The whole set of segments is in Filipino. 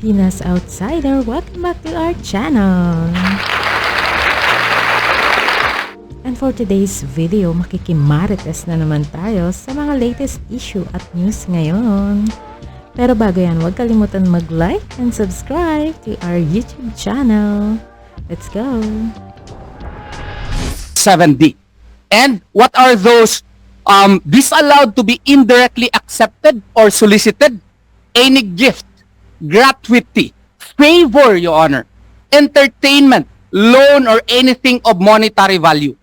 Pinas Outsider, welcome back to our channel. And for today's video, makikimarites na naman tayo sa mga latest issue at news ngayon. Pero bago yan, huwag kalimutan mag-like and subscribe to our YouTube channel. Let's go! 7D. And what are those disallowed to be indirectly accepted or solicited? Any gift, gratuity, favor, Your Honor, entertainment, loan, or anything of monetary value.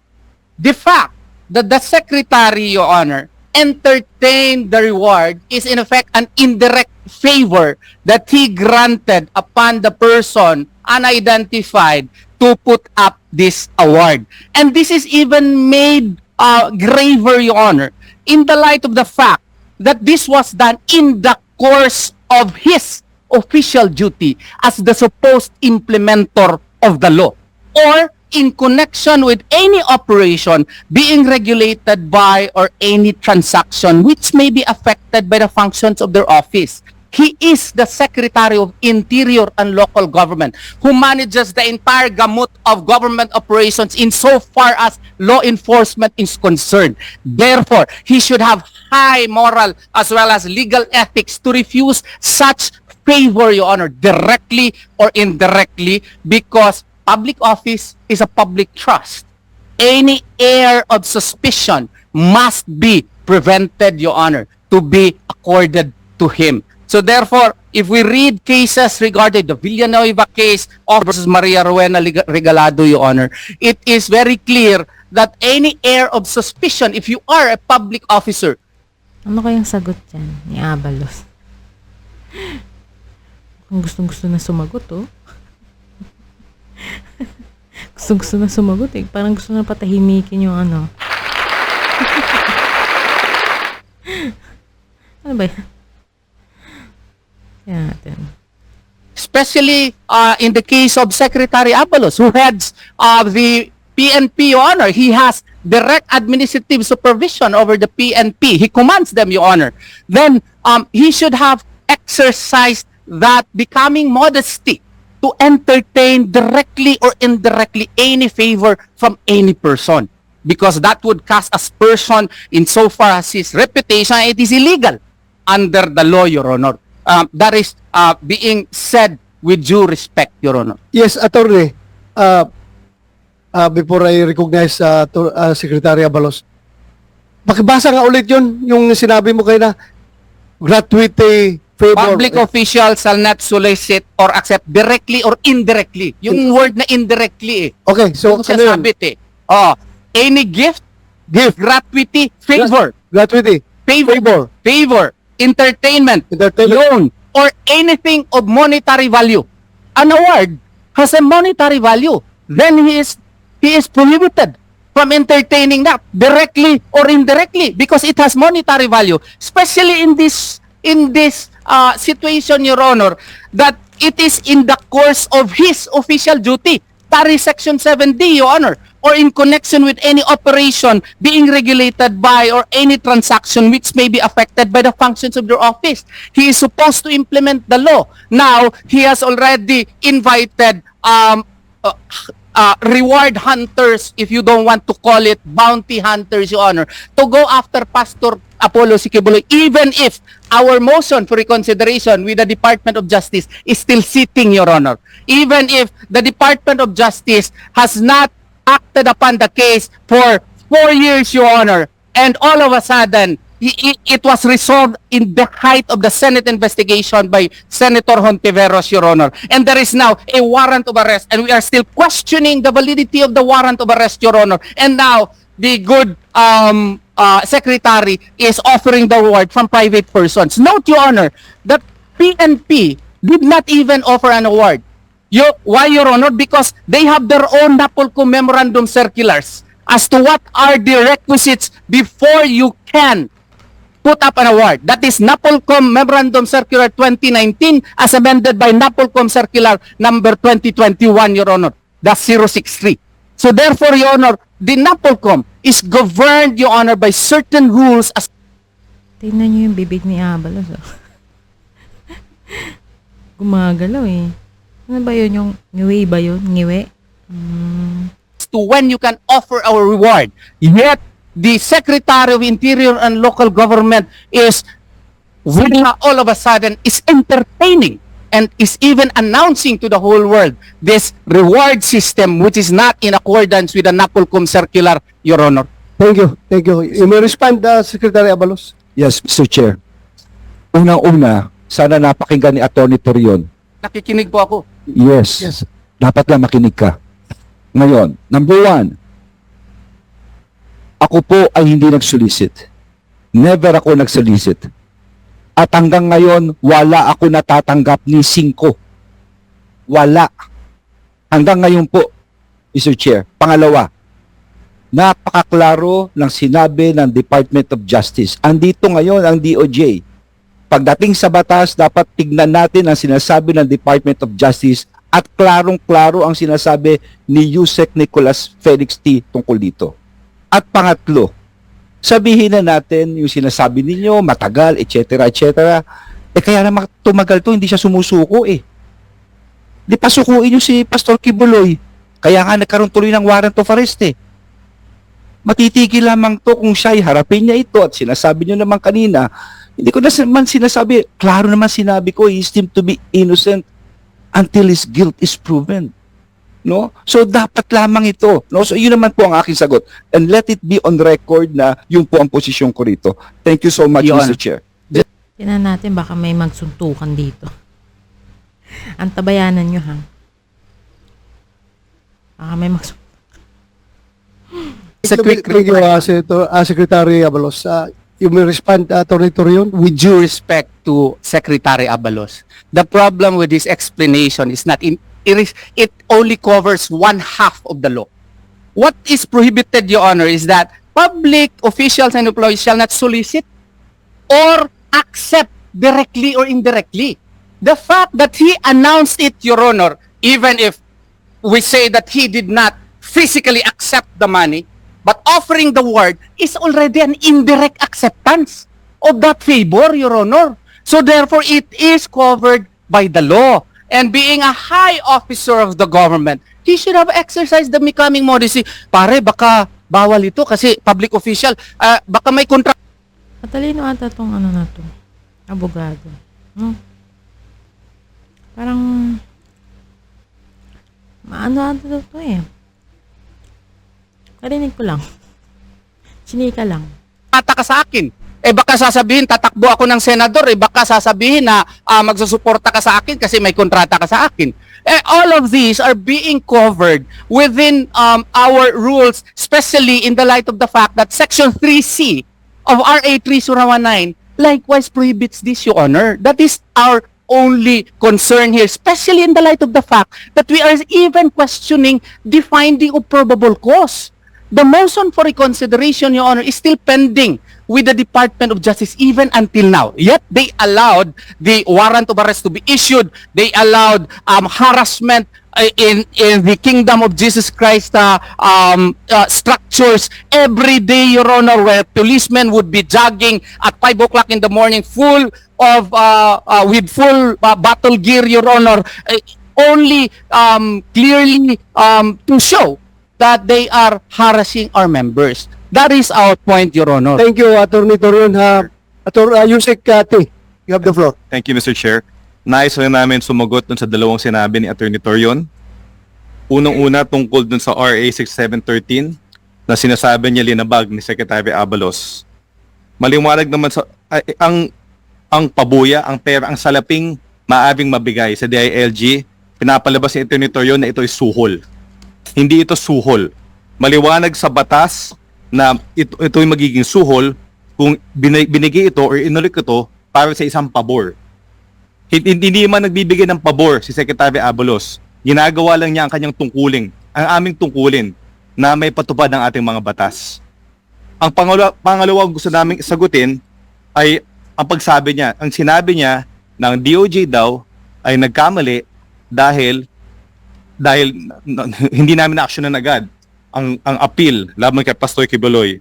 The fact that the Secretary, Your Honor, entertained the reward is in effect an indirect favor that he granted upon the person unidentified to put up this award. And this is even made graver, Your Honor, in the light of the fact that this was done in the course of his official duty as the supposed implementer of the law, or in connection with any operation being regulated by or any transaction which may be affected by the functions of their office. He is the Secretary of Interior and Local Government who manages the entire gamut of government operations insofar as law enforcement is concerned. Therefore, he should have high moral as well as legal ethics to refuse such favor, Your Honor, directly or indirectly, because public office is a public trust. Any air of suspicion must be prevented, Your Honor, to be accorded to him. So therefore, if we read cases regarding the Villanueva case versus Maria Rowena Regalado, Your Honor, it is very clear that any air of suspicion, if you are a public officer. Ano kayang sagot dyan ni Abalos? Kung gustong-gusto na sumagot, oh. Gustong-gusto na sumagot, eh. Parang gusto na patahimikin yung ano. Ano ba yan? Yan natin. Especially in the case of Secretary Abalos, who heads the PNP, Your Honor. He has direct administrative supervision over the PNP. He commands them, Your Honor. Then he should have exercised that becoming modesty to entertain directly or indirectly any favor from any person, because that would cast aspersion insofar as his reputation. It is illegal under the law, Your Honor. That is being said with due respect, Your Honor. Yes, Attorney. Before I recognize Secretary Abalos, pakibasa nga ulit yun, yung sinabi mo kayo na gratuity, favor. Public officials shall not solicit or accept directly or indirectly. Yung word na indirectly, eh. Okay, so Yung ano yun? sasabit, eh. Any gift, gratuity, favor. Gratuity, Favor, entertainment, loan, or anything of monetary value. An award has a monetary value. Then he is prohibited from entertaining that directly or indirectly because it has monetary value. Especially in this situation, Your Honor, that it is in the course of his official duty. That is Section 7D, Your Honor, or in connection with any operation being regulated by or any transaction which may be affected by the functions of their office. He is supposed to implement the law. Now, he has already invited reward hunters, if you don't want to call it bounty hunters, Your Honor, to go after Pastor Apollo Sikibuloy, even if our motion for reconsideration with the Department of Justice is still sitting, Your Honor. Even if the Department of Justice has not acted upon the case for 4 years, Your Honor, and all of a sudden, it was resolved in the height of the Senate investigation by Senator Hontiveros, Your Honor. And there is now a warrant of arrest, and we are still questioning the validity of the warrant of arrest, Your Honor. And now, the good Secretary is offering the award from private persons. Note, Your Honor, that PNP did not even offer an award. Why, Your Honor? Because they have their own NAPOLCO memorandum circulars as to what are the requisites before you can put up an award. That is NAPOLCOM Memorandum Circular 2019 as amended by NAPOLCOM Circular number 2021, Your Honor. That's 063. So therefore, Your Honor, the NAPOLCOM is governed, Your Honor, by certain rules as... Tingnan nyo yung bibig ni Abalos, oh. Gumagalaw eh. Ano ba yun? Yung ngiwi ba yun? Ngiwi? To when you can offer our reward. Yet, the Secretary of Interior and Local Government is, all of a sudden, is entertaining and is even announcing to the whole world this reward system which is not in accordance with the NAPOLCOM circular, Your Honor. Thank you. Thank you. You may respond, Secretary Abalos. Yes, Mr. Chair. Unang-una, sana napakinggan ni Atty. Torion. Nakikinig po ako. Yes. Yes. Dapat lang makinig ka. Ngayon, number 1, ako po ay hindi nag-solicit. Never ako nag-solicit. At hanggang ngayon, wala ako natatanggap ni 5. Wala. Hanggang ngayon po, Mr. Chair. Pangalawa, napakaklaro ng sinabi ng Department of Justice. Andito ngayon ang DOJ. Pagdating sa batas, dapat tignan natin ang sinasabi ng Department of Justice at klarong-klaro ang sinasabi ni Yusek Nicolas Felix T. tungkol dito. At pangatlo, sabihin na natin yung sinasabi ninyo, matagal, etc., etc. Kaya naman tumagal to, hindi siya sumusuko eh. Di pasukuin nyo si Pastor Kibuloy. Kaya nga nagkaroon tuloy ng warrant of arrest eh. Matitigil lamang to kung siya'y harapin niya ito at sinasabi nyo naman kanina, hindi ko naman sinasabi, klaro naman sinabi ko, he is deemed to be innocent until his guilt is proven. No? So dapat lamang ito. No? So yun naman po ang aking sagot. And let it be on record na yun po ang posisyon ko rito. Thank you so much, Your Mr. Honor. Chair. Tingnan natin baka may magsuntukan dito. Antabayanan nyo ha. Baka may magsuntukan. It's a quick Thank you, Secretary Abalos. You may respond, Atty. Torion. with due respect to Secretary Abalos, the problem with this explanation is not it only covers one half of the law. What is prohibited, Your Honor, is that public officials and employees shall not solicit or accept directly or indirectly. The fact that he announced it, Your Honor, even if we say that he did not physically accept the money, but offering the word is already an indirect acceptance of that favor, Your Honor. So therefore, it is covered by the law. And being a high officer of the government, he should have exercised the becoming modesty. Pare, baka bawal ito kasi public official, baka may contract. Matalino ata tong ano na to. Abogado. No? Parang maano ata to eh. Karinig ko lang. Chinika lang. Ka sa akin. Baka sasabihin, tatakbo ako ng senador. Baka sasabihin na magsusuporta ka sa akin kasi may kontrata ka sa akin. All of these are being covered within our rules, especially in the light of the fact that Section 3C of RA 3019 likewise prohibits this, Your Honor. That is our only concern here, especially in the light of the fact that we are even questioning the finding of probable cause. The motion for reconsideration, Your Honor, is still pending with the Department of Justice even until now. Yet they allowed the warrant of arrest to be issued. They allowed harassment in the Kingdom of Jesus Christ structures every day, Your Honor, where policemen would be jogging at 5 o'clock in the morning, full of with full battle gear, Your Honor, only clearly to show that they are harassing our members. That is our point, Your Honor. Thank you, Atty. Torion. Yusek T. You have the floor. Thank you, Mr. Chair. Nais lang namin sumagot dun sa dalawang sinabi ni Atty. Torion. Unang-una tungkol dun sa RA 6713 na sinasabi niya linabag ni Secretary Abalos. Maliwanag naman sa ang pabuya, ang pera, ang salaping maaaring mabigay sa DILG, pinapalabas ni Atty. Torion na ito ay suhol. Hindi ito suhol. Maliwanag sa batas na ito ay magiging suhol kung binigay ito or inulik ito para sa isang pabor. Hindi man nagbibigay ng pabor si Secretary Abalos. Ginagawa lang niya ang kanyang tungkulin, ang aming tungkulin na may patupad ng ating mga batas. Ang pangalawang gusto naming sagutin ay ang pagsabi niya. Ang sinabi niya ng DOJ daw ay nagkamali dahil hindi namin na-actionan agad ang appeal laban kay Pastor Kibuloy.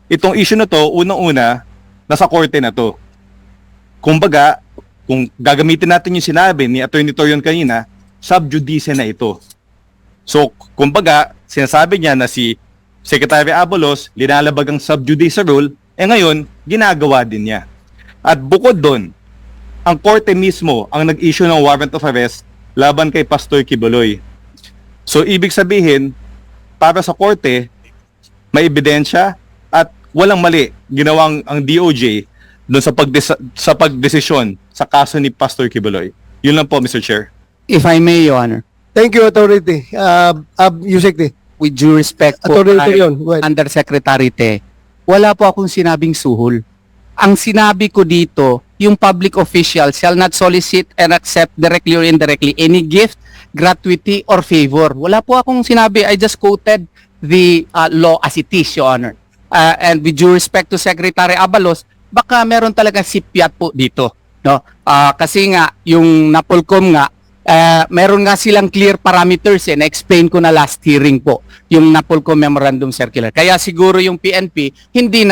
Itong issue na to, unang-una, nasa korte na to. Kumbaga, kung gagamitin natin yung sinabi ni Attorney Torion kanina, sub judice na ito. So, kumbaga, sinasabi niya na si Secretary Abalos linalabag ang sub judice rule, ngayon, ginagawa din niya. At bukod doon, ang korte mismo ang nag-issue ng warrant of arrest laban kay Pastor Kibuloy. So, ibig sabihin, para sa korte, may ebidensya at walang mali ginawang ang DOJ doon sa pagdesisyon sa kaso ni Pastor Kibuloy. Yun lang po, Mr. Chair. If I may, Your Honor, Thank you, Authority. Yusek Te. with due respect po, Authority Torion, go ahead. Undersecretary Te, wala po akong sinabing suhol. Ang sinabi ko dito, yung public official shall not solicit and accept directly or indirectly any gift, gratuity, or favor. Wala po akong sinabi. I just quoted the law as it is, Your Honor. And with due respect to Secretary Abalos, baka meron talaga sipiat po dito. No? Kasi nga, yung Napolcom nga, meron nga silang clear parameters na-explain ko na last hearing po yung Napolcom Memorandum Circular. Kaya siguro yung PNP hindi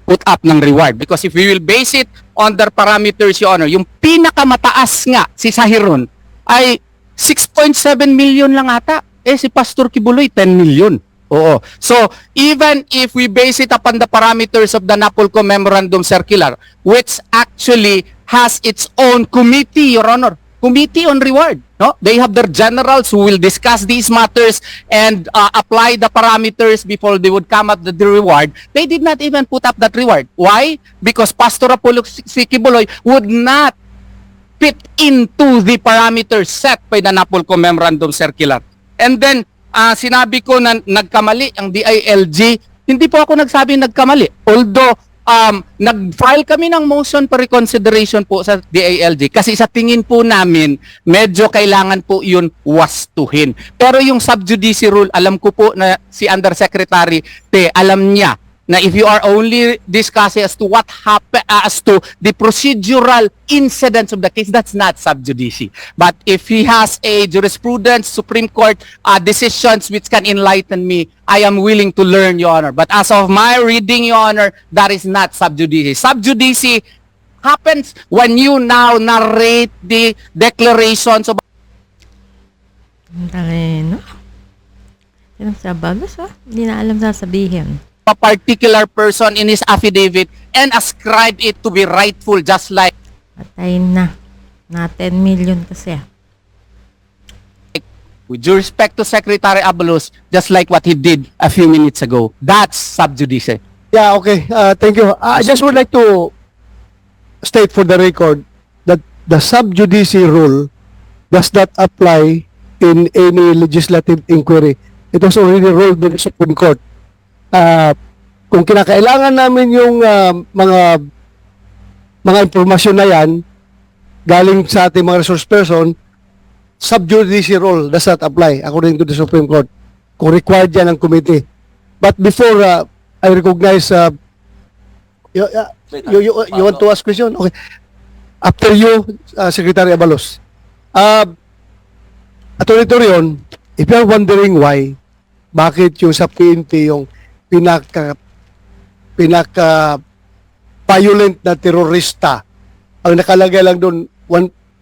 put up ng reward, because if we will base it on their parameters, Your Honor, yung pinakamataas nga si Sahiron ay 6.7 million lang ata. Si Pastor Kibuloy 10 million. Oo. So, even if we base it upon the parameters of the Napolcom Memorandum Circular, which actually has its own committee, Your Honor, committee on reward. No? They have their generals who will discuss these matters and apply the parameters before they would come up with the reward. They did not even put up that reward. Why? Because Pastor Apollo Kibuloy would not fit into the parameters set by the Napolcom Memorandum Circular. And then, sinabi ko na nagkamali ang DILG. Hindi po ako nagsabi nagkamali. Although, nag-file kami ng motion for reconsideration po sa DILG kasi sa tingin po namin, medyo kailangan po yun wastuhin. Pero yung sub judice rule, alam ko po na si Undersecretary Te, alam niya na if you are only discussing as to what happened, as to the procedural incidents of the case, that's not sub judice. But if he has a jurisprudence, Supreme Court decisions which can enlighten me, I am willing to learn, Your Honor. But as of my reading, Your Honor, that is not sub judice. Sub judice happens when you now narrate the declarations of Ang tangin, no? Yan ang sabalos, Hindi na alam sasabihin. a particular person in his affidavit and ascribe it to be rightful, just like Patayin na. Na 10 million kasi. with due respect to Secretary Abalos, just like what he did a few minutes ago. That's sub judice. Yeah, okay. Thank you. I just would like to state for the record that the sub judice rule does not apply in any legislative inquiry. It was already ruled by the Supreme Court. Kung kinakailangan namin yung mga impormasyon na yan galing sa ating mga resource person, sub judice rule does not apply according to the Supreme Court kung required yan ng committee. But before I recognize you want to ask question? Okay. After you, Secretary Abalos. Attorney Torion, if you are wondering why, bakit yung sa PNP yung violent na terorista ang nakalagay lang doon,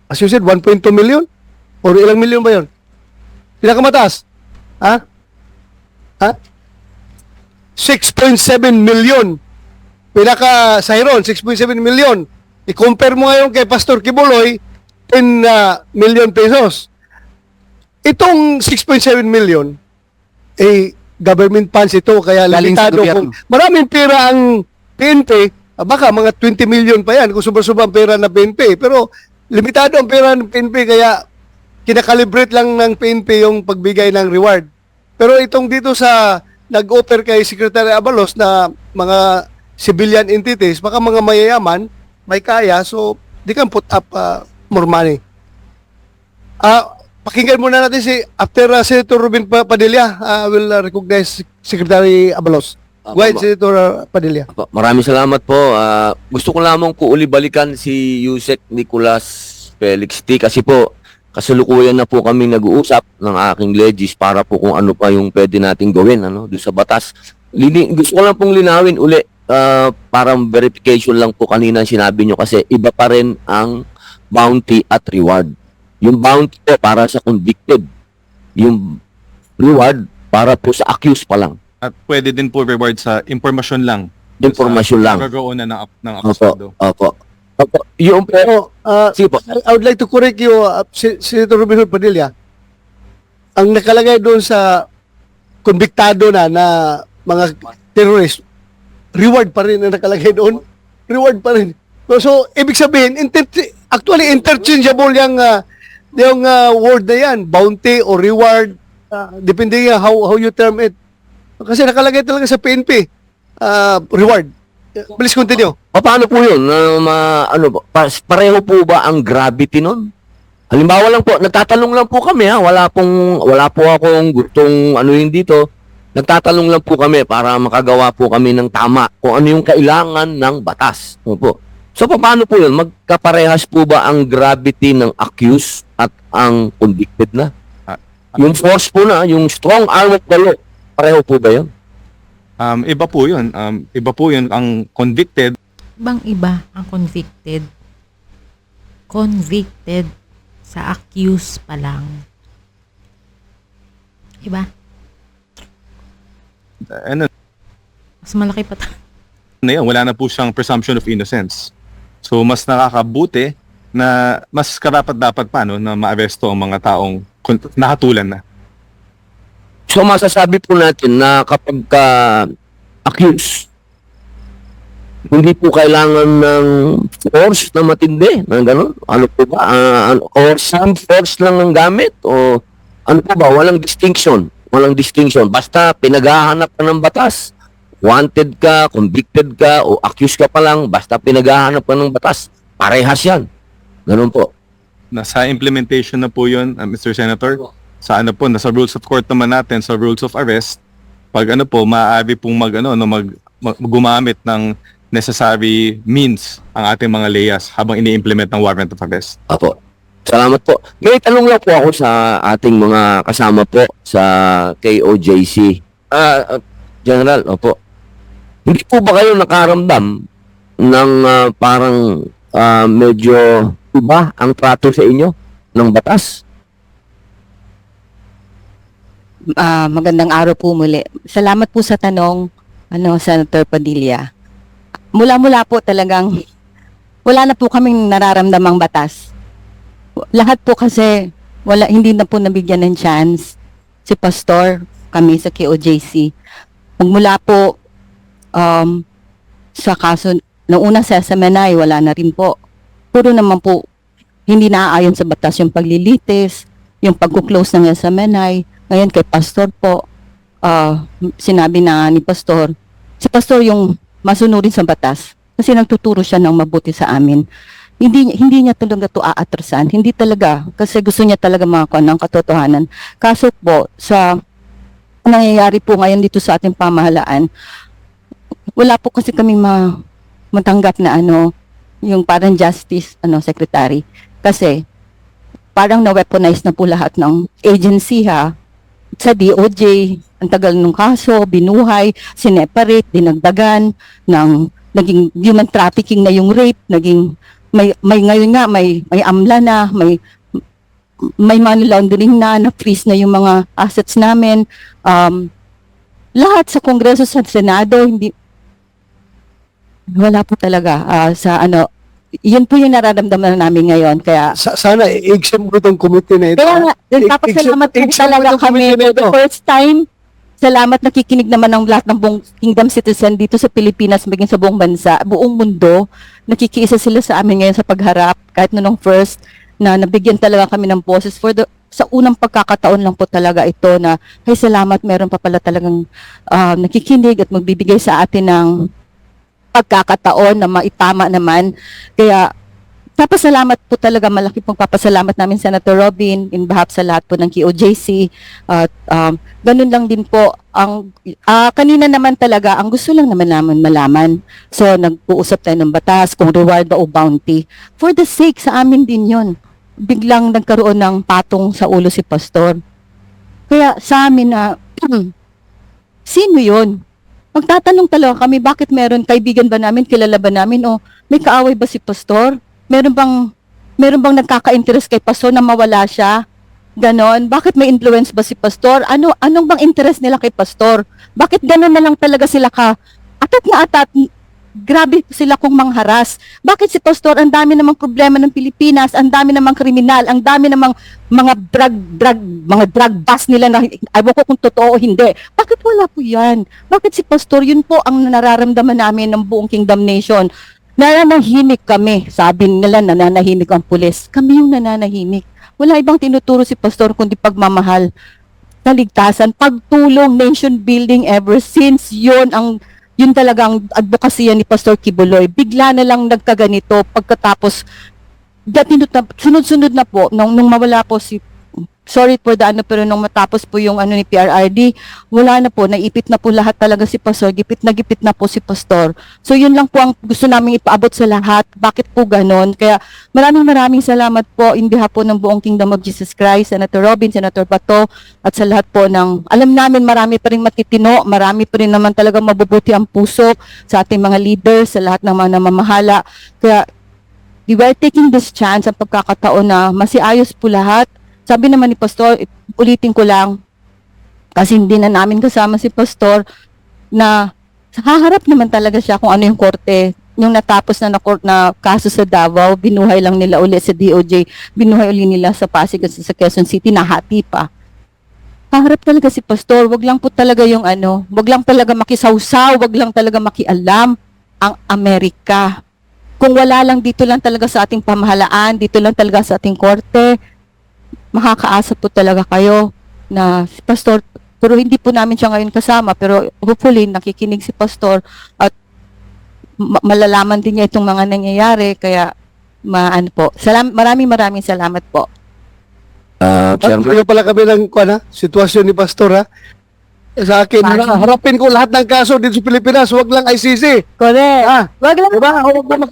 as you said, 1.2 million? Or ilang million ba yun? Pinakamataas? 6.7 million. Pinaka-Sahiron, 6.7 million. I-compare mo ngayon kay Pastor Kibuloy, 10 million pesos. Itong 6.7 million, government funds ito, kaya Galing sa limitado. gobyerno. Kung maraming pera ang PNP, baka mga 20 million pa yan kung sobra-sobra ang pera ng PNP. Pero limitado ang pera ng PNP, kaya kinakalibrate lang ng PNP yung pagbigay ng reward. Pero itong dito sa nag-offer kay Secretary Abalos na mga civilian entities, baka mga mayayaman, may kaya, so they can put up more money. Pakinggan muna natin after Senator Robin Padilla, will recognize Secretary Abalos. Go ahead, Senator Padilla. Maraming salamat po. Gusto ko lamang po uli-balikan si Yusek Nicolas Felix T. Kasi po, kasalukuyan na po kami nag-uusap ng aking legis para po kung ano pa yung pwede nating gawin doon sa batas. Gusto ko lang pong linawin uli parang verification lang po kanina ang sinabi nyo kasi iba pa rin ang bounty at reward. Yung bounty po para sa convicted. Yung reward para po sa accused pa lang. At pwede din po reward sa impormasyon lang. Informasyon lang. Nagagawin na ng Opo. akusado. Opo. Opo. Yung pero, Pero, sige po. I would like to correct you, Senator Robinson Padilla. Ang nakalagay doon sa konbiktado na mga terrorist, reward pa rin ang nakalagay doon. Reward pa rin. So, ibig sabihin, actually interchangeable yung word na yan, bounty or reward, depende how you term it. Kasi nakalagay talaga sa PNP, reward. Please continue. Paano po yun? Pareho po ba ang gravity nun? Halimbawa lang po, nagtatanong lang po kami ha. Wala po akong gustong anuhin dito. Nagtatanong lang po kami para makagawa po kami ng tama kung ano yung kailangan ng batas. Opo. So paano po yun? Magkaparehas po ba ang gravity ng accused at ang convicted na? Yung force po na, yung strong arm of the law, pareho po ba yun? Iba po yun. Iba po yun ang convicted. Ibang iba ang convicted. Convicted sa accused pa lang. Iba? Ano Mas malaki pa na yan, wala na po siyang presumption of innocence. So, mas nakakabuti na mas karapat-dapat pa no, na maaresto ang mga taong nakatulan na. So masasabi po natin na kapag accused, hindi po kailangan ng force na matindi, na gano'n? Ano po ba? Coercive force lang ang gamit? O ano po ba? Walang distinction. Walang distinction. Basta pinaghahanap ka ng batas. Wanted ka, convicted ka, o accused ka pa lang, basta pinaghahanap ka ng batas. Parehas yan. Ganun po. Nasa implementation na po yun, Mr. Senator. Sa ano po, nasa rules of court naman natin, sa rules of arrest, pag ano po, maaari pong gumamit ng necessary means ang ating mga layas habang ini-implement ng warrant of arrest. Apo. Salamat po. May tanong lang po ako sa ating mga kasama po sa KOJC. General, opo. Hindi po ba kayo nakaramdam ng parang medyo iba ang trato sa inyo ng batas? Magandang araw po muli. Salamat po sa tanong, Senator Padilla. Mula-mula po talagang wala na po kaming nararamdamang batas. Lahat po kasi hindi na po nabigyan ng chance si Pastor, kami sa KOJC. Magmula po sa kaso ng unang sa SMNI, wala na rin po. Puro naman po hindi naaayon sa batas yung paglilitis, yung pag-close ng SMNI. Ngayon kay Pastor po, sinabi na ni Pastor, si Pastor yung masunurin sa batas kasi nagtuturo siya ng mabuti sa amin. Hindi niya talaga to aatrasan. Hindi talaga. Kasi gusto niya talaga makakuha ng katotohanan. Kaso po, sa nangyayari po ngayon dito sa ating pamahalaan, wala po kasi kami matanggap na yung parang justice, secretary. Kasi, parang na-weaponize na po lahat ng agency sa DOJ, ang tagal ng kaso, binuhay, sineparate, dinagdagan, naging human trafficking na yung rape, naging may ngayon nga may amla na, may money laundering na freeze na yung mga assets namin. Lahat sa Kongreso, sa Senado, wala po talaga yun po yung nararamdaman namin ngayon. Kaya Sana i-exempt mo itong committee na ito. kaya nga, nagpapasalamat po talaga kami for the first time. Salamat, nakikinig naman ng lahat ng buong kingdom citizen dito sa Pilipinas, maging sa buong bansa, buong mundo. Nakikiisa sila sa amin ngayon sa pagharap, kahit nung first, na nabigyan talaga kami ng boses sa unang pagkakataon lang po talaga ito na, ay salamat, meron pa pala talagang nakikinig at magbibigay sa atin ng pagkakataon na maitama naman. Kaya, papasalamat po talaga, malaki pong papasalamat namin Senator Robin, in behalf sa lahat po ng KOJC. At ganun lang din po, kanina naman talaga, ang gusto lang naman namin malaman. So, nag-uusap tayo ng batas, kung reward o bounty. For the sake, sa amin din yon. Biglang nagkaroon ng patong sa ulo si Pastor. Kaya sa amin na, sino yon? Magtatanong talaga kami, bakit meron, kaibigan ba namin, kilala ba namin, o may kaaway ba si pastor? Meron bang nagkaka-interest kay pastor na mawala siya? Ganon. Bakit may influence ba si pastor? Anong bang interest nila kay pastor? Bakit ganon na lang talaga sila atat na atat? Grabe sila kung mangharas. Bakit si pastor, ang dami namang problema ng Pilipinas, ang dami namang kriminal, ang dami namang mga drug bust nila na ayaw ko kung totoo o hindi. Bakit wala po yan? Bakit si pastor, yun po ang nararamdaman namin ng buong Kingdom Nation. Nananahimik kami. Sabi nila nananahimik ang pulis. Kami yung nananahimik. Wala ibang tinuturo si pastor kundi pagmamahal, kaligtasan, pagtulong, nation building ever since yun talagang advokasya ni Pastor Kibuloy. Bigla na lang nagkaganito pagkatapos sunod-sunod na po nung mawala po sorry for the pero nung matapos po yung ni PRRD, wala na po, naipit na po lahat talaga si Pastor, gipit na po si Pastor. So yun lang po ang gusto namin ipaabot sa lahat. Bakit po ganon? Kaya maraming salamat po in behalf po ng buong Kingdom of Jesus Christ, Senator Robin, Senator Bato, at sa lahat po alam namin marami pa rin matitino, marami pa rin naman talaga mabubuti ang puso sa ating mga leaders, sa lahat ng mga namamahala. Kaya we are taking this chance, ang pagkakataon na masiayos po lahat. Sabi naman ni Pastor, ulitin ko lang, kasi hindi na namin kasama si Pastor, na haharap naman talaga siya kung ano yung korte. Yung natapos na kaso sa Davao, binuhay lang nila ulit sa DOJ, binuhay ulit nila sa Pasig at sa Quezon City, nahati pa. Haharap talaga si Pastor, wag lang po talaga wag lang talaga makisawsaw, wag lang talaga makialam ang Amerika. Kung wala lang dito lang talaga sa ating pamahalaan, dito lang talaga sa ating korte, makakaasa po talaga kayo na si Pastor, pero hindi po namin siya ngayon kasama, pero hopefully nakikinig si Pastor at malalaman din niya itong mga nangyayari, kaya maraming salamat po. Chairman, Kaya pala kami ng sitwasyon ni Pastor, ha? Sa akin, harapin ko lahat ng kaso dito sa Pilipinas, wag lang ICC. Correct. Wag lang Diba? Huwag na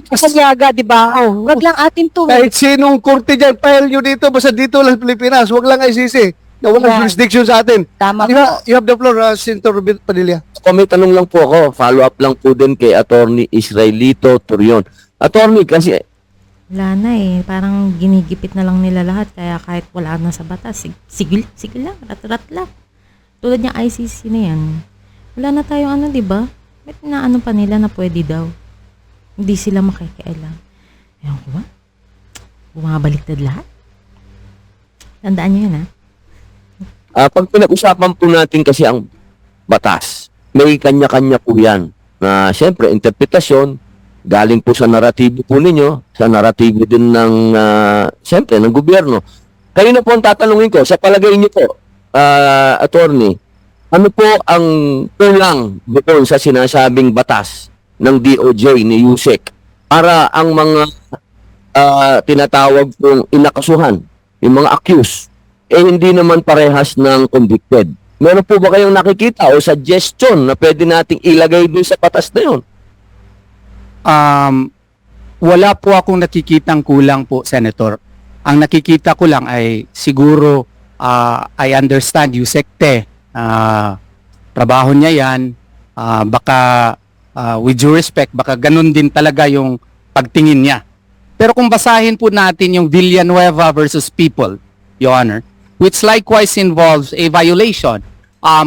kasayaga, di ba? Wag lang atin to. kahit sinong korte dyan, file nyo dito, basta dito lang sa Pilipinas, wag lang ICC. Na walang Yeah. jurisdiction sa atin. Tama Di po. ba? You have the floor, Senator Padilla. may tanong lang po ako, follow up lang po din kay Attorney Israelito Turion. Attorney, kasi Wala na eh. Parang ginigipit na lang nila lahat. Kaya kahit wala na sa batas, sige lang, rat-rat lang. Tulad niya ICC na yan. Wala na tayong di ba? Ba't naano pa nila na pwede daw? Hindi sila makikialam. Ewan ko ba? Bumabaliktad lahat? Tandaan niyo yun, ha? pag pinag-usapan po natin kasi ang batas, may kanya-kanya po yan. Na siyempre, interpretasyon, galing po sa naratibo po ninyo, sa naratibo din ng, siyempre, ng gobyerno. Kayo na po ang tatanungin ko, sa palagay niyo po, Attorney, ano po ang kulang doon sa sinasabing batas ng DOJ ni Yusek para ang mga tinatawag pong inakasuhan, yung mga accused, hindi naman parehas ng convicted? Meron po ba kayong nakikita o suggestion na pwede nating ilagay doon sa batas na yun? Wala po akong nakikitang kulang po, Senator. Ang nakikita ko lang ay siguro I understand Yusekte. Trabaho niya yan. Baka with due respect, baka ganun din talaga yung pagtingin niya. Pero kung basahin po natin yung Villanueva versus People, Your Honor, which likewise involves a violation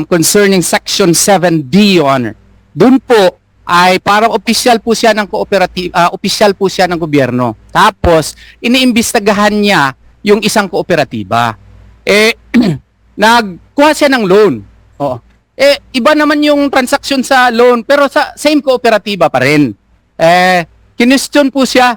concerning Section 7D, Your Honor. Doon po ay parang opisyal po siya ng opisyal po siya ng gobyerno. Tapos iniimbestagahan niya yung isang kooperatiba. Nagkuha siya ng loan. Oo. Iba naman yung transaction sa loan pero sa same kooperatiba pa rin. Kinestyon po siya.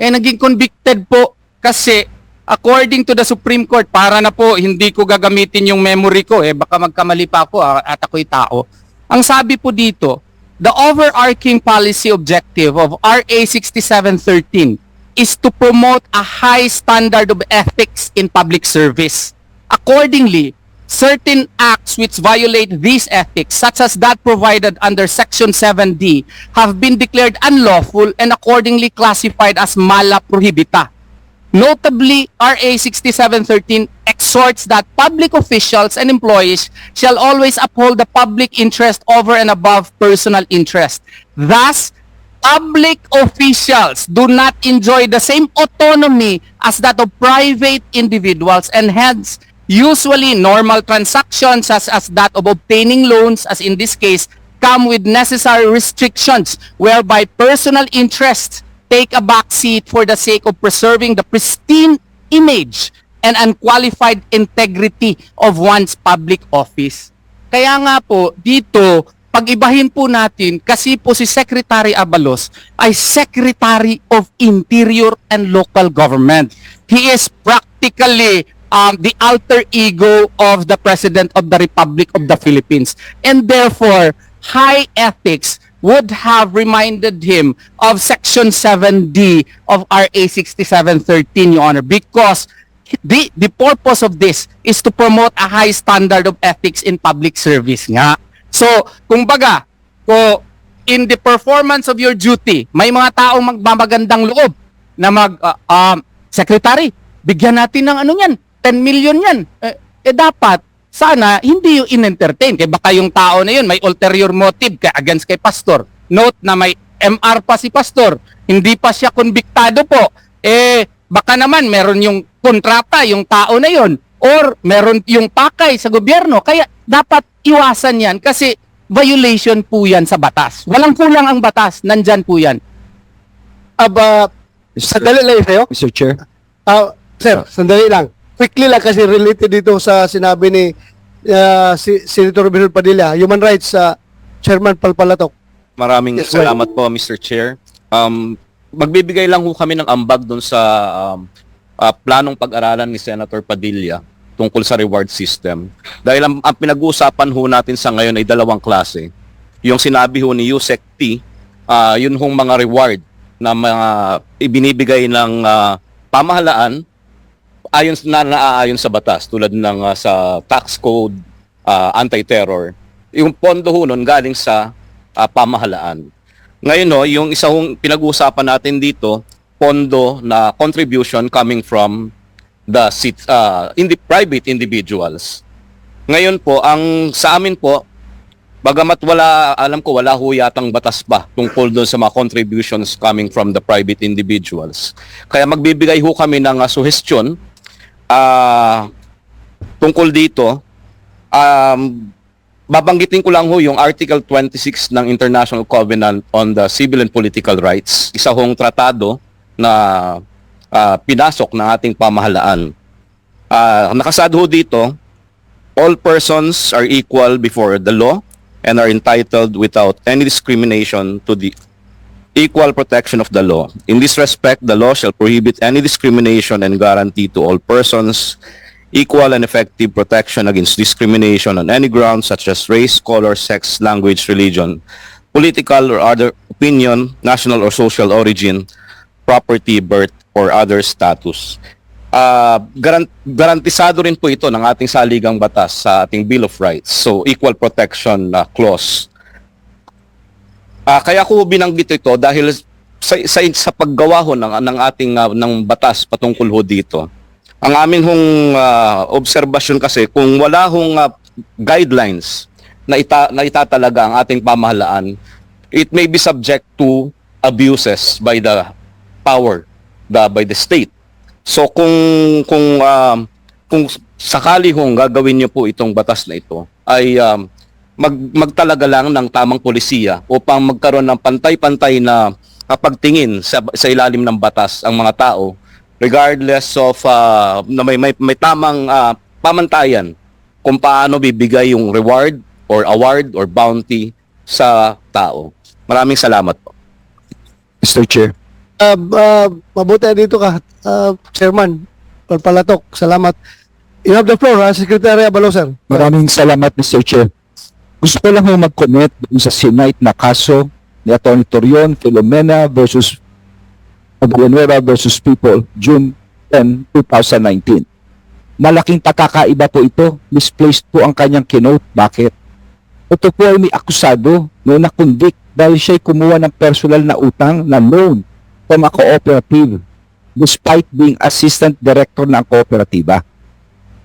Naging convicted po kasi according to the Supreme Court, para na po hindi ko gagamitin yung memory ko, baka magkamali pa ako at ako'y tao. Ang sabi po dito, the overarching policy objective of RA 6713 is to promote a high standard of ethics in public service. Accordingly, certain acts which violate these ethics, such as that provided under Section 7D, have been declared unlawful and accordingly classified as mala prohibita. Notably, RA 6713 exhorts that public officials and employees shall always uphold the public interest over and above personal interest. Thus, public officials do not enjoy the same autonomy as that of private individuals, and hence, usually normal transactions as that of obtaining loans, as in this case, come with necessary restrictions whereby personal interests take a back seat for the sake of preserving the pristine image and unqualified integrity of one's public office. Kaya nga po, dito, pag-ibahin po natin, kasi po si Secretary Abalos ay Secretary of Interior and Local Government. He is practically the alter ego of the President of the Republic of the Philippines. And therefore, high ethics would have reminded him of Section 7D of RA 6713, Your Honor, because the purpose of this is to promote a high standard of ethics in public service nga. So, kumbaga, in the performance of your duty, may mga taong magmamagandang loob na Secretary, bigyan natin ng ano yan, 10 million yan. Dapat, sana hindi yung in-entertain. Kaya baka yung tao na yun may ulterior motive kaya against kay pastor. Note na may MR pa si pastor. Hindi pa siya konbiktado po. Baka naman meron yung kontrata yung tao na yun. Or meron yung pakay sa gobyerno. Kaya dapat iwasan yan kasi violation po yan sa batas. Walang kulang ang batas. Nandyan po yan. Sandali lang sa'yo. Mr. Chair. Sir, sandali lang. Quickly lang kasi related dito sa sinabi ni si Senator Benul Padilla, Human Rights Chairman Palpalatok. Maraming Yes, sir. salamat po, Mr. Chair. Magbibigay lang ho kami ng ambag doon sa planong pag-aralan ni Senator Padilla tungkol sa reward system. Dahil ang pinag-uusapan ho natin sa ngayon ay dalawang klase. Yung sinabi ho ni Yusek T, yun hong mga reward na mga ibinibigay ng pamahalaan naaayon sa batas tulad ng sa tax code, anti-terror. Yung pondo ho nun galing sa pamahalaan. Ngayon yung isa hong pinag-uusapan natin dito, pondo na contribution coming from the private individuals. Ngayon po, ang sa amin po, bagamat alam ko wala ho yatang batas pa tungkol doon sa mga contributions coming from the private individuals. Kaya magbibigay ho kami ng suggestion tungkol dito. Babanggitin ko lang ho yung Article 26 ng International Covenant on the Civil and Political Rights. Isa hong tratado na pinasok ng ating pamahalaan. Nakasad ho dito, all persons are equal before the law and are entitled without any discrimination to the equal protection of the law. In this respect, the law shall prohibit any discrimination and guarantee to all persons equal and effective protection against discrimination on any grounds such as race, color, sex, language, religion, political or other opinion, national or social origin, property, birth, or other status. Garantisado rin po ito ng ating saligang batas sa ating Bill of Rights. So, equal protection clause. Kaya ko binanggit ito dahil sa paggawa ho ng ating ng batas patungkol ho dito. Ang amin hong obserbasyon kasi kung wala hong guidelines na itatalaga ang ating pamahalaan, it may be subject to abuses by the power, by the state. So kung sakali hong gagawin niyo po itong batas na ito ay magtalaga lang ng tamang polisiya upang magkaroon ng pantay-pantay na pagtingin sa ilalim ng batas ang mga tao regardless of na may tamang pamantayan kung paano bibigay yung reward or award or bounty sa tao. Maraming salamat po. Mr. Chair. Mabuti dito ka, Chairman Palpalatok. Salamat. You have the floor, Secretary Abalos, sir. Maraming salamat, Mr. Chair. Gusto ko lang mag-comment sa Senate na kaso ni Atty. Torion Filomena versus Villanueva versus People, June 10, 2019. Malaking pagkakaiba po ito. Misplaced po ang kanyang kinote. Bakit? Ito po ay may akusado no na-convict dahil siya'y kumuha ng personal na utang na loan from a cooperative despite being assistant director ng kooperatiba.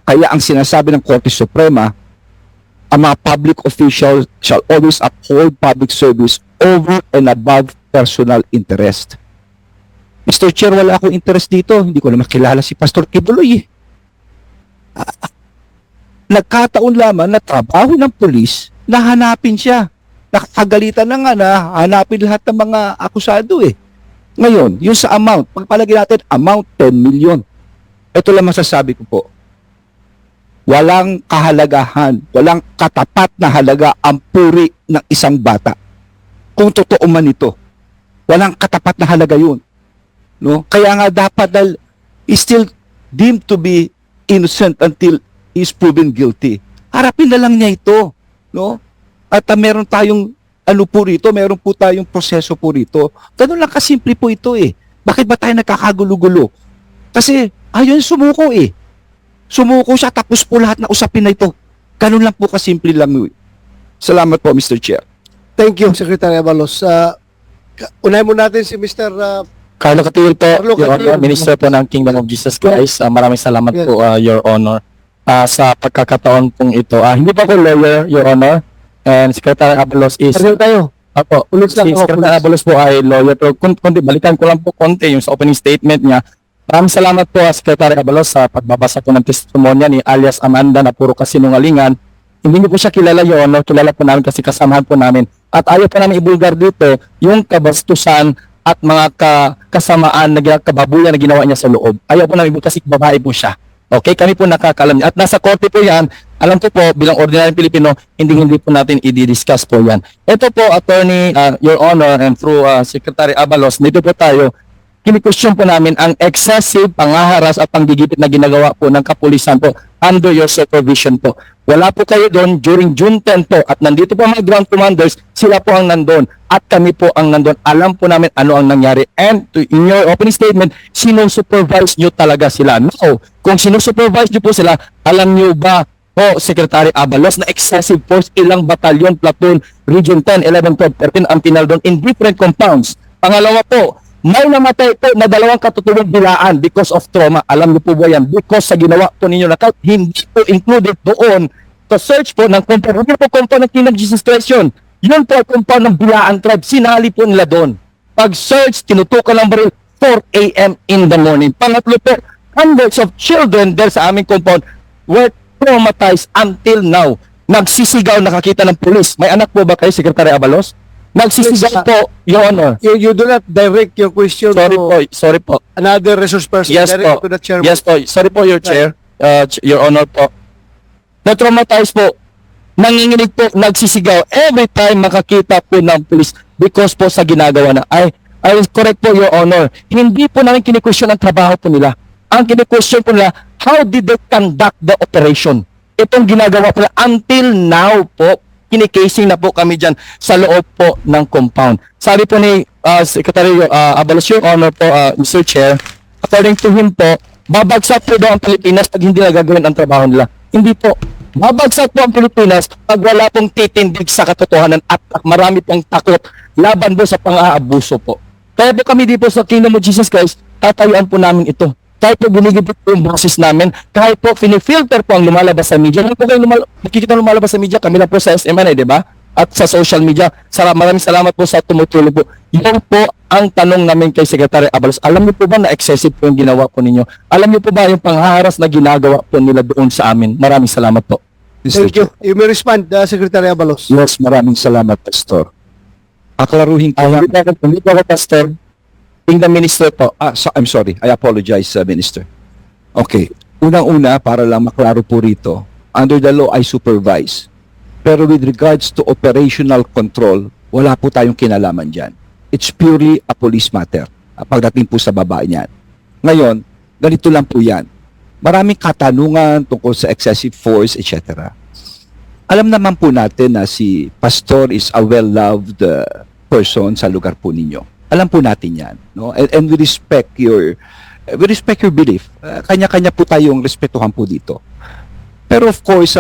Kaya ang sinasabi ng Korte Suprema, ang mga public officials shall always uphold public service over and above personal interest. Mr. Chair, wala akong interest dito. Hindi ko na makilala si Pastor Kibuloy. Nagkataon lamang na trabaho ng pulis na hanapin siya. Nakakagalitan na nga na hanapin lahat ng mga akusado eh. Ngayon, yung sa amount, pagpalagay natin, amount 10 million. Ito lang masasabi ko po. Walang kahalagahan, walang katapat na halaga ang puri ng isang bata. Kung totoo man ito, walang katapat na halaga yun. No? Kaya nga dapat dahil is still deemed to be innocent until he is proven guilty. Harapin na lang niya ito. No? At meron tayong ano po rito, meron po tayong proseso po rito. Ganun lang kasimple po ito eh. Bakit ba tayo nagkakagulo-gulo? Kasi ayun sumuko eh. Sumuko siya tapos po lahat na usapin na ito. Ganun lang po kasimple lang. Salamat po, Mr. Chair. Thank you, Secretary Abalos. Unahin mo natin si Mr. Carlo Catil po, Carlo Your Catil. Honor, Minister po ng Kingdom of Jesus Christ. Maraming salamat Yes. po, Your Honor, sa pagkakataon pong ito. Hindi po ako lawyer, Your Honor, and Secretary Abalos is... Pareho tayo. Opo, Ulit lang si ako, Secretary ulit. Abalos po ay lawyer, pero kundi, balikan ko lang po konti yung sa opening statement niya. Maraming salamat po, Secretary Abalos, sa pagbabasa po ng testimonya ni alias Amanda na puro kasinungalingan. Hindi niyo po siya kilala, Your Honor. Kilala po namin kasi kasamahan po namin. At ayaw po namin ibulgar dito yung kabastusan at mga kasamaan na kababuyan na ginawa niya sa loob. Ayaw po namin ibulgar kasi babae po siya. Okay, kami po nakakalam niya. At nasa korte po yan, alam ko po, bilang ordinaryong Pilipino, hindi po natin i-discuss po yan. Ito po, Attorney, Your Honor, and through Secretary Abalos, dito po tayo, kini-question po namin ang excessive pangaharas at panggigipit na ginagawa po ng kapulisan po under your supervision po. Wala po kayo doon during June 10 po at nandito po mga ground commanders, sila po ang nandun at kami po ang nandun. Alam po namin ano ang nangyari. And in your opening statement, sinusupervise nyo talaga sila. No, kung sinusupervise nyo po sila, alam nyo ba po, Secretary Abalos, na excessive force, ilang batalyon, platoon, Region 10, 11, 12, 13 ang pinal doon in different compounds. Pangalawa po, may namatay po na 2 katutubong bilaan because of trauma. Alam niyo po ba yan? Because sa ginawa po ninyo na hindi po included doon to search po ng compound. Hindi po compound ng King of Jesus Christ yun. Yun po compound ng bilaan tribe. Sinali po nila doon. Pag-search, tinutukan ng baril 4 a.m. in the morning. Pangatlo po, hundreds of children there sa aming compound were traumatized until now. Nagsisigaw, nakakita ng pulis. May anak po ba kayo, Secretary Abalos? Nagsisigaw po, Your Honor. You do not direct your question Sorry po. another resource person. Yes direct po. to the chairman. Yes po. Sorry po, Your Chair. Your Honor po. Na-traumatize po. Nanginginig po, nagsisigaw every time makakita po ng police because po sa ginagawa na. I correct po, Your Honor. Hindi po namin kini-question ang trabaho po nila. Ang kini-question po nila, how did they conduct the operation? Itong ginagawa po nila until now po, kinikasing na po kami dyan sa loob po ng compound. Sabi po ni Secretary Abalos, Your Honor po, Mr. Chair, according to him po, babagsak po daw ang Pilipinas pag hindi na gagawin ang trabaho nila. Hindi po. Babagsak po ang Pilipinas pag wala pong titindig sa katotohanan at marami pong takot laban po sa pang-aabuso po. Kaya po kami dito sa Kingdom of Jesus Christ, tatayuan po namin ito. Kahit po binigibit po yung boses namin, kahit po finifilter po ang lumalabas sa media. Hindi po kayo nakikita lumalabas sa media, kami lang po sa SMNA, di ba? At sa social media. Maraming salamat po sa tumutulong po. Yan po ang tanong namin kay Secretary Abalos. Alam niyo po ba na excessive po yung ginawa po ninyo? Alam niyo po ba yung panghaharas na ginagawa po nila doon sa amin? Maraming salamat po. Mr. Thank you. You may respond, Secretary Abalos. Yes, maraming salamat, Pastor. Aklaruhin ko lang. Hindi po ako, Pastor. Kingdom Minister po. I'm sorry. I apologize, Minister. Okay. Unang-una, para lang maklaro po rito, under the law, I supervise. Pero with regards to operational control, wala po tayong kinalaman dyan. It's purely a police matter. Pagdating po sa babae niyan. Ngayon, ganito lang po yan. Maraming katanungan tungkol sa excessive force, etc. Alam naman po natin na si Pastor is a well-loved person sa lugar po ninyo. Alam po natin yan, no? And we respect your belief. Kanya-kanya po tayong respetuhan po dito. Pero of course,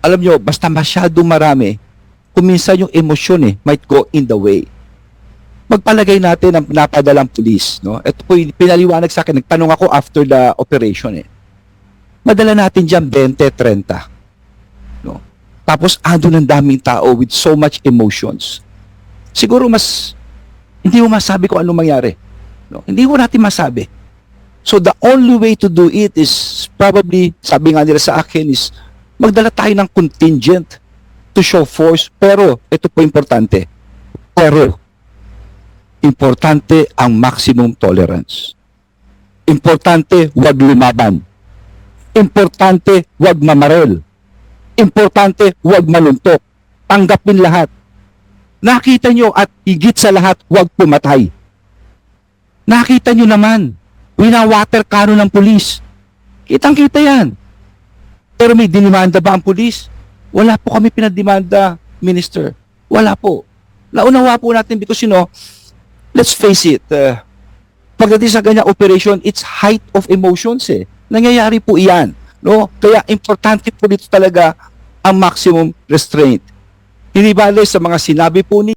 alam nyo, basta masyado marami, kung minsan yung emosyon might go in the way. Magpalagay natin ang napadalang pulis, no? Ito po yung pinaliwanag sa akin, nagtanong ako after the operation eh. Madala natin diyan 20, 30. No? Tapos ando ng daming tao with so much emotions. Siguro hindi mo masabi kung ano mangyari. No? Hindi mo natin masabi. So the only way to do it is probably, sabi nga nila sa akin, is magdala tayo ng contingent to show force. Pero, ito po importante. Importante ang maximum tolerance. Importante, huwag lumaban. Importante, huwag mamaril. Importante, huwag maluntok. Tanggapin lahat. Nakita nyo at higit sa lahat, huwag pumatay. Nakita nyo naman, winawater cannon ng pulis. Kitang-kita yan. Pero may dinimanda ba ang pulis? Wala po kami pinadimanda, Minister. Wala po. Naunawa po natin because, let's face it, pagdating sa ganyang operation, it's height of emotions eh. Nangyayari po iyan. No? Kaya importante po dito talaga ang maximum restraint. Hindi bale sa mga sinabi po ni